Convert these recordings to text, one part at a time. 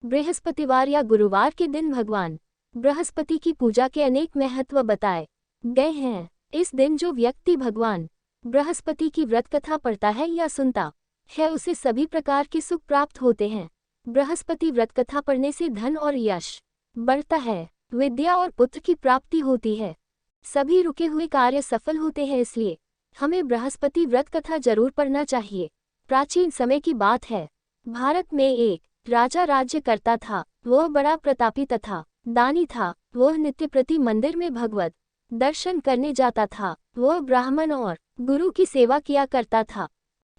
बृहस्पतिवार या गुरुवार के दिन भगवान बृहस्पति की पूजा के अनेक महत्व बताए गए हैं। इस दिन जो व्यक्ति भगवान बृहस्पति की व्रत कथा पढ़ता है या सुनता है उसे सभी प्रकार के सुख प्राप्त होते हैं। बृहस्पति व्रत कथा पढ़ने से धन और यश बढ़ता है, विद्या और पुत्र की प्राप्ति होती है, सभी रुके हुए कार्य सफल होते हैं। इसलिए हमें बृहस्पति व्रत कथा जरूर पढ़ना चाहिए। प्राचीन समय की बात है, भारत में एक राजा राज्य करता था। वह बड़ा प्रतापी तथा दानी था। वह नित्य प्रति मंदिर में भगवत दर्शन करने जाता था। वह ब्राह्मण और गुरु की सेवा किया करता था।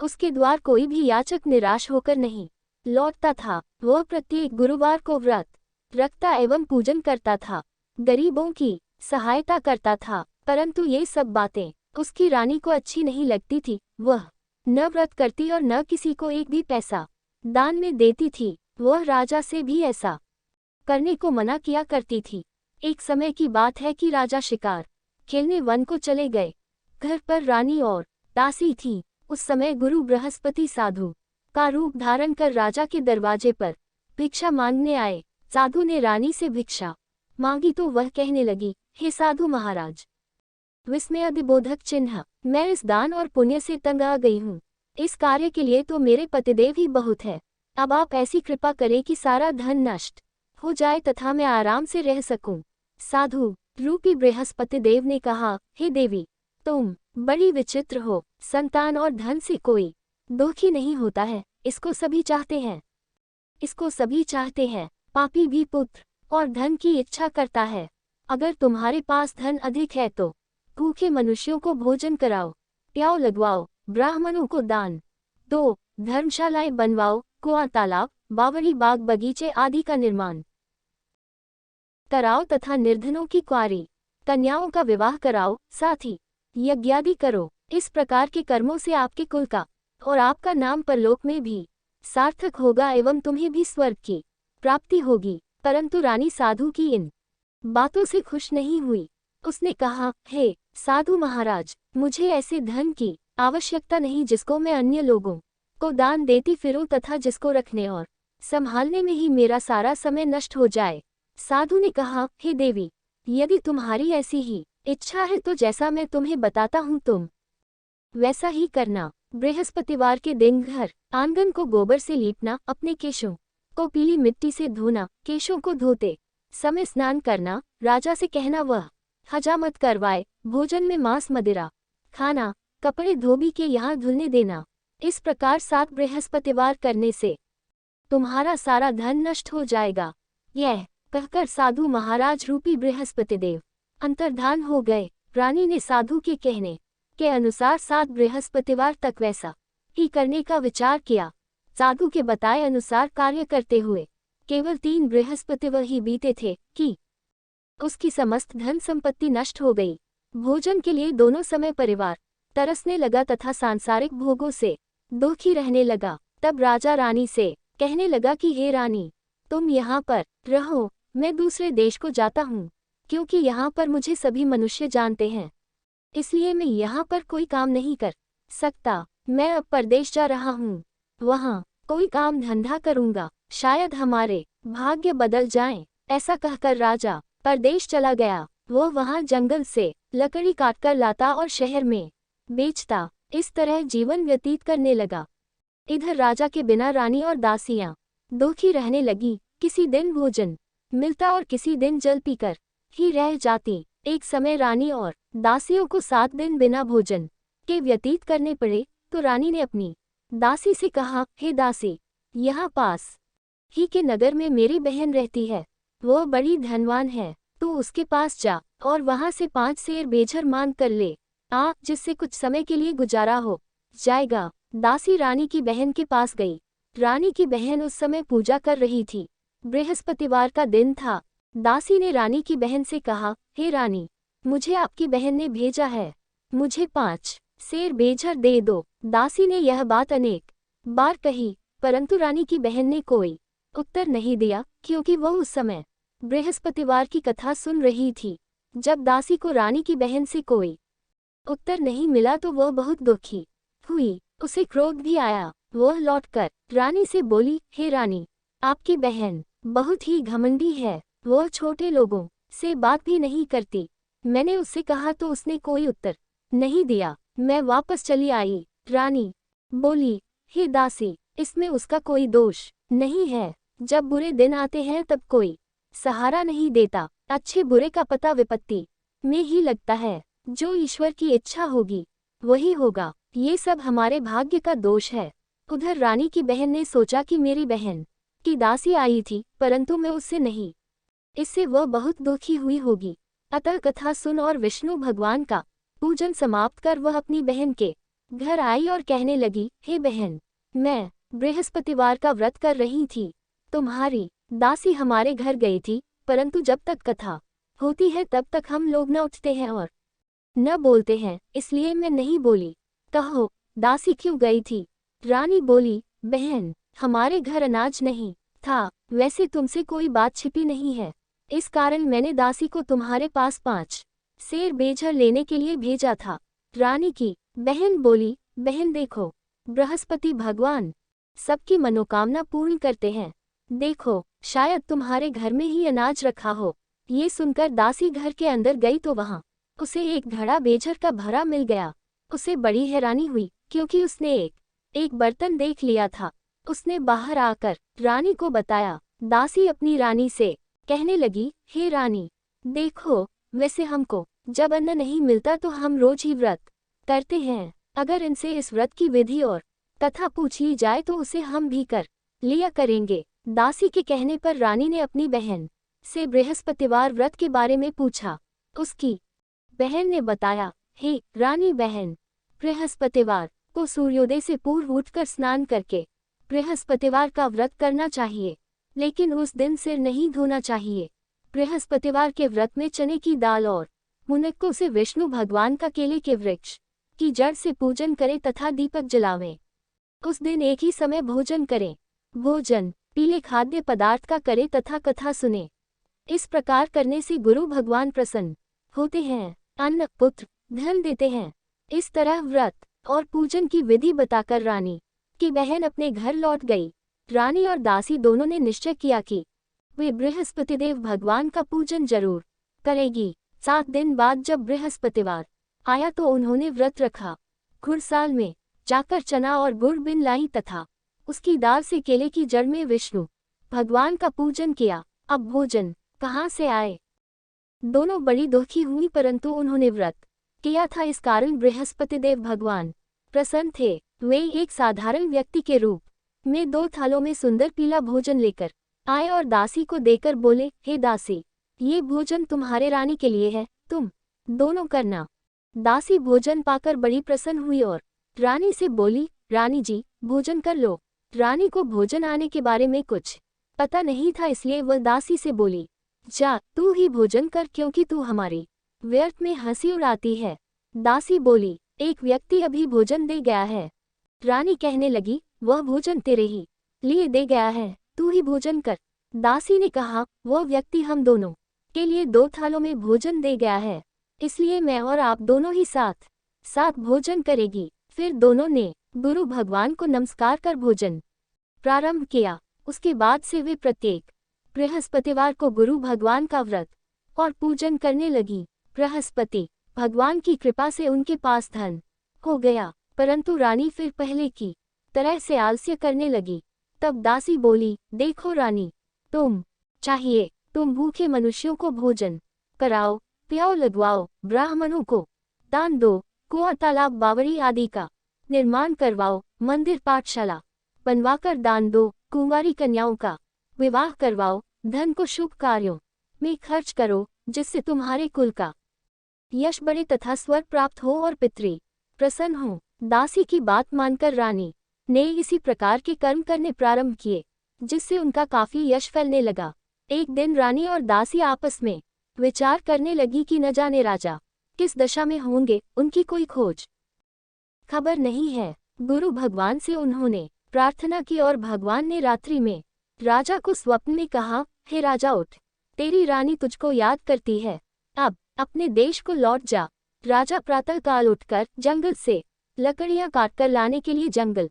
उसके द्वार कोई भी याचक निराश होकर नहीं लौटता था। वह प्रत्येक गुरुवार को व्रत रखता एवं पूजन करता था, गरीबों की सहायता करता था। परंतु ये सब बातें उसकी रानी को अच्छी नहीं लगती थी। वह न व्रत करती और न किसी को एक भी पैसा दान में देती थी। वह राजा से भी ऐसा करने को मना किया करती थी। एक समय की बात है कि राजा शिकार खेलने वन को चले गए। घर पर रानी और दासी थी। उस समय गुरु बृहस्पति साधु का रूप धारण कर राजा के दरवाजे पर भिक्षा मांगने आए। साधु ने रानी से भिक्षा मांगी तो वह कहने लगी, हे साधु महाराज, विस्मयादिबोधक चिन्ह, मैं इस दान और पुण्य से तंग आ गई हूँ। इस कार्य के लिए तो मेरे पतिदेव ही बहुत है। अब आप ऐसी कृपा करें कि सारा धन नष्ट हो जाए तथा मैं आराम से रह सकूं। साधु रूपी बृहस्पति देव ने कहा, हे देवी, तुम बड़ी विचित्र हो। संतान और धन से कोई दुखी नहीं होता है, इसको सभी चाहते हैं। पापी भी पुत्र और धन की इच्छा करता है। अगर तुम्हारे पास धन अधिक है तो भूखे मनुष्यों को भोजन कराओ, प्याऊ लगवाओ, ब्राह्मणों को दान दो, धर्मशालाएं बनवाओ, कुआं, तालाब, बावड़ी, बाग, बगीचे आदि का निर्माण कराओ तथा निर्धनों की कुंवारी कन्याओं का विवाह कराओ, साथ ही यज्ञादि करो। इस प्रकार के कर्मों से आपके कुल का और आपका नाम परलोक में भी सार्थक होगा एवं तुम्हें भी स्वर्ग की प्राप्ति होगी। परंतु रानी साधु की इन बातों से खुश नहीं हुई। उसने कहा, हे साधु महाराज, मुझे ऐसे धन की आवश्यकता नहीं जिसको मैं अन्य लोगों को दान देती फिरूं तथा जिसको रखने और संभालने में ही मेरा सारा समय नष्ट हो जाए। साधु ने कहा, हे देवी, यदि तुम्हारी ऐसी ही इच्छा है तो जैसा मैं तुम्हें बताता हूँ तुम वैसा ही करना। बृहस्पतिवार के दिन घर आंगन को गोबर से लीपना, अपने केशों को पीली मिट्टी से धोना, केशों को धोते समय स्नान करना, राजा से कहना वह हजामत करवाए, भोजन में मांस मदिरा खाना, कपड़े धोबी के यहाँ धुलने देना। इस प्रकार 7 बृहस्पतिवार करने से तुम्हारा सारा धन नष्ट हो जाएगा। यह कहकर साधु महाराज रूपी बृहस्पतिदेव अंतर्धान हो गए। रानी ने साधु के कहने के अनुसार 7 बृहस्पतिवार तक वैसा ही करने का विचार किया। साधु के बताए अनुसार कार्य करते हुए केवल 3 बृहस्पतिवार ही बीते थे कि उसकी समस्त धन संपत्ति नष्ट हो गई। भोजन के लिए दोनों समय परिवार तरसने लगा तथा सांसारिक भोगों से दुखी रहने लगा। तब राजा रानी से कहने लगा कि हे रानी, तुम यहाँ पर रहो, मैं दूसरे देश को जाता हूँ, क्योंकि यहाँ पर मुझे सभी मनुष्य जानते हैं, इसलिए मैं यहाँ पर कोई काम नहीं कर सकता। मैं अब परदेश जा रहा हूँ, वहाँ कोई काम धंधा करूँगा, शायद हमारे भाग्य बदल जाएं। ऐसा कहकर राजा परदेश चला गया। वह वहाँ जंगल से लकड़ी काटकर लाता और शहर में बेचता। इस तरह जीवन व्यतीत करने लगा। इधर राजा के बिना रानी और दासियां दुखी रहने लगी। किसी दिन भोजन मिलता और किसी दिन जल पीकर ही रह जाती। एक समय रानी और दासियों को 7 दिन बिना भोजन के व्यतीत करने पड़े तो रानी ने अपनी दासी से कहा, हे दासी, यहाँ पास ही के नगर में मेरी बहन रहती है, वह बड़ी धनवान है, तू उसके पास जा और वहाँ से 5 सेर बेझर मांग कर ले आ, जिससे कुछ समय के लिए गुजारा हो जाएगा। दासी रानी की बहन के पास गई। रानी की बहन उस समय पूजा कर रही थी। बृहस्पतिवार का दिन था। दासी ने रानी की बहन से कहा, हे रानी, मुझे आपकी बहन ने भेजा है, मुझे 5 सेर बेझर दे दो। दासी ने यह बात अनेक बार कही, परंतु रानी की बहन ने कोई उत्तर नहीं दिया, क्योंकि वह उस समय बृहस्पतिवार की कथा सुन रही थी। जब दासी को रानी की बहन से कोई उत्तर नहीं मिला तो वह बहुत दुखी हुई। उसे क्रोध भी आया। वह लौटकर रानी से बोली, हे रानी, आपकी बहन बहुत ही घमंडी है। वो छोटे लोगों से बात भी नहीं करती। मैंने उससे कहा तो उसने कोई उत्तर नहीं दिया। मैं वापस चली आई। रानी बोली, हे दासी, इसमें उसका कोई दोष नहीं है। जब बुरे दिन आते हैं तब कोई सहारा नहीं देता। अच्छे बुरे का पता विपत्ति में ही लगता है। जो ईश्वर की इच्छा होगी वही होगा। ये सब हमारे भाग्य का दोष है। उधर रानी की बहन ने सोचा कि मेरी बहन की दासी आई थी, परंतु मैं उससे नहीं, इससे वह बहुत दुखी हुई होगी। अतः कथा सुन और विष्णु भगवान का पूजन समाप्त कर वह अपनी बहन के घर आई और कहने लगी, हे बहन, मैं बृहस्पतिवार का व्रत कर रही थी। तुम्हारी दासी हमारे घर गई थी, परंतु जब तक कथा होती है तब तक हम लोग न उठते हैं और न बोलते हैं, इसलिए मैं नहीं बोली। कहो, दासी क्यों गई थी? रानी बोली, बहन, हमारे घर अनाज नहीं था। वैसे तुमसे कोई बात छिपी नहीं है, इस कारण मैंने दासी को तुम्हारे पास 5 सेर बेझर लेने के लिए भेजा था। रानी की बहन बोली, बहन देखो, बृहस्पति भगवान सबकी मनोकामना पूर्ण करते हैं। देखो, शायद तुम्हारे घर में ही अनाज रखा हो। ये सुनकर दासी घर के अंदर गई तो वहां उसे एक घड़ा बेझर का भरा मिल गया। उसे बड़ी हैरानी हुई, क्योंकि उसने एक बर्तन देख लिया था। उसने बाहर आकर रानी को बताया। दासी अपनी रानी से कहने लगी, हे रानी, देखो, वैसे हमको जब अन्न नहीं मिलता तो हम रोज ही व्रत करते हैं। अगर इनसे इस व्रत की विधि और कथा पूछी जाए तो उसे हम भी कर लिया करेंगे। दासी के कहने पर रानी ने अपनी बहन से बृहस्पतिवार व्रत के बारे में पूछा। उसकी बहन ने बताया, हे रानी बहन, बृहस्पतिवार को सूर्योदय से पूर्व उठकर स्नान करके बृहस्पतिवार का व्रत करना चाहिए, लेकिन उस दिन सिर नहीं धोना चाहिए। बृहस्पतिवार के व्रत में चने की दाल और मुनक्कों से विष्णु भगवान का केले के वृक्ष की जड़ से पूजन करें तथा दीपक जलावें। उस दिन एक ही समय भोजन करें। भोजन पीले खाद्य पदार्थ का करें तथा कथा सुने। इस प्रकार करने से गुरु भगवान प्रसन्न होते हैं, अन्न पुत्र धन देते हैं। इस तरह व्रत और पूजन की विधि बताकर रानी की बहन अपने घर लौट गई। रानी और दासी दोनों ने निश्चय किया कि वे बृहस्पतिदेव भगवान का पूजन जरूर करेगी। 7 दिन बाद जब बृहस्पतिवार आया तो उन्होंने व्रत रखा। घुड़साल में जाकर चना और गुड़ बिन लाई तथा उसकी दाल से केले की जड़ में विष्णु भगवान का पूजन किया। अब भोजन कहाँ से आए? दोनों बड़ी दुखी हुई, परंतु उन्होंने व्रत किया था, इस कारण बृहस्पतिदेव भगवान प्रसन्न थे। वे एक साधारण व्यक्ति के रूप में 2 थालों में सुंदर पीला भोजन लेकर आए और दासी को देकर बोले, हे दासी, ये भोजन तुम्हारे रानी के लिए है, तुम दोनों करना। दासी भोजन पाकर बड़ी प्रसन्न हुई और रानी से बोली, रानी जी, भोजन कर लो। रानी को भोजन आने के बारे में कुछ पता नहीं था, इसलिए वह दासी से बोली, जा तू ही भोजन कर, क्योंकि तू हमारी व्यर्थ में हंसी उड़ाती है। दासी बोली, एक व्यक्ति अभी भोजन दे गया है। रानी कहने लगी, वह भोजन तेरे ही लिए दे गया है, तू ही भोजन कर। दासी ने कहा, वह व्यक्ति हम दोनों के लिए 2 थालों में भोजन दे गया है, इसलिए मैं और आप दोनों ही साथ साथ भोजन करेगी। फिर दोनों ने गुरु भगवान को नमस्कार कर भोजन प्रारंभ किया। उसके बाद से वे प्रत्येक बृहस्पतिवार को गुरु भगवान का व्रत और पूजन करने लगी। बृहस्पति भगवान की कृपा से उनके पास धन हो गया, परंतु रानी फिर पहले की तरह से आलस्य करने लगी। तब दासी बोली, देखो रानी, तुम भूखे मनुष्यों को भोजन कराओ, प्याऊ लगवाओ, ब्राह्मणों को दान दो, कुआं तालाब बावड़ी आदि का निर्माण करवाओ, मंदिर पाठशाला बनवाकर दान दो, कुंवारी कन्याओं का विवाह करवाओ, धन को शुभ कार्यों में खर्च करो, जिससे तुम्हारे कुल का यश बढ़े तथा स्वर्ग प्राप्त हो और पितृ प्रसन्न हो। दासी की बात मानकर रानी ने इसी प्रकार के कर्म करने प्रारंभ किए, जिससे उनका काफी यश फैलने लगा। एक दिन रानी और दासी आपस में विचार करने लगी कि न जाने राजा किस दशा में होंगे, उनकी कोई खोज खबर नहीं है। गुरु भगवान से उन्होंने प्रार्थना की और भगवान ने रात्रि में राजा को स्वप्न में कहा, हे राजा उठ, तेरी रानी तुझको याद करती है, अब अपने देश को लौट जा। राजा प्रातःकाल उठकर जंगल से लकड़ियां काटकर लाने के लिए जंगल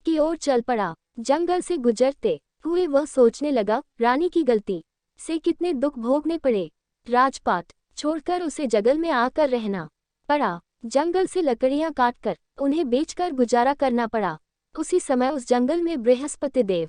की ओर चल पड़ा। जंगल से गुजरते हुए वह सोचने लगा, रानी की गलती से कितने दुख भोगने पड़े। राजपाट छोड़कर उसे जंगल में आकर रहना पड़ा। जंगल से लकड़ियां काटकर उन्हें बेचकर गुजारा करना पड़ा। उसी समय उस जंगल में बृहस्पति देव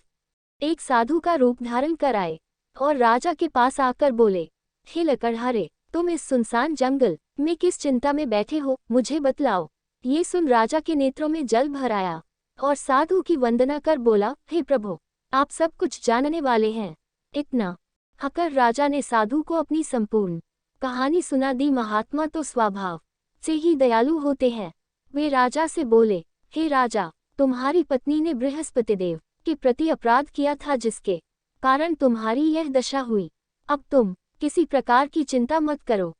एक साधु का रूप धारण कर आए और राजा के पास आकर बोले, हे लकड़हारे, तुम इस सुनसान जंगल में किस चिंता में बैठे हो, मुझे बतलाओ। ये सुन राजा के नेत्रों में जल भर आया और साधु की वंदना कर बोला, हे प्रभु, आप सब कुछ जानने वाले हैं। इतना हकर राजा ने साधु को अपनी संपूर्ण कहानी सुना दी। महात्मा तो स्वभाव से ही दयालु होते हैं। वे राजा से बोले, हे राजा, तुम्हारी पत्नी ने बृहस्पति देव के प्रति अपराध किया था, जिसके कारण तुम्हारी यह दशा हुई। अब तुम किसी प्रकार की चिंता मत करो,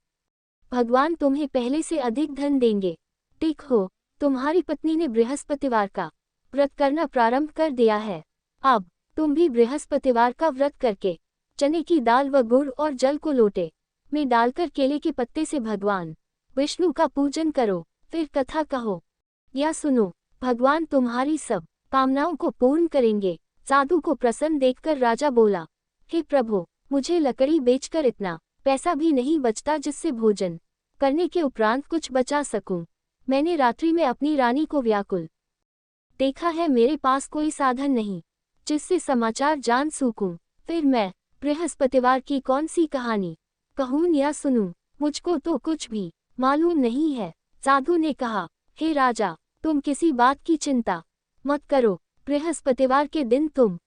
भगवान तुम्हें पहले से अधिक धन देंगे। देखो, तुम्हारी पत्नी ने बृहस्पतिवार का व्रत करना प्रारंभ कर दिया है। अब तुम भी बृहस्पतिवार का व्रत करके चने की दाल व गुड़ और जल को लोटे में डालकर केले के पत्ते से भगवान विष्णु का पूजन करो, फिर कथा कहो या सुनो। भगवान तुम्हारी सब कामनाओं को पूर्ण करेंगे। साधु को प्रसन्न देखकर राजा बोला, हे प्रभु, मुझे लकड़ी बेचकर इतना पैसा भी नहीं बचता जिससे भोजन करने के उपरांत कुछ बचा सकूं। मैंने रात्रि में अपनी रानी को व्याकुल देखा है। मेरे पास कोई साधन नहीं जिससे समाचार जान सकूं। फिर मैं बृहस्पतिवार की कौन सी कहानी कहूं या सुनूं, मुझको तो कुछ भी मालूम नहीं है। साधु ने कहा, हे राजा, तुम किसी बात की चिंता मत करो। बृहस्पतिवार के दिन तुम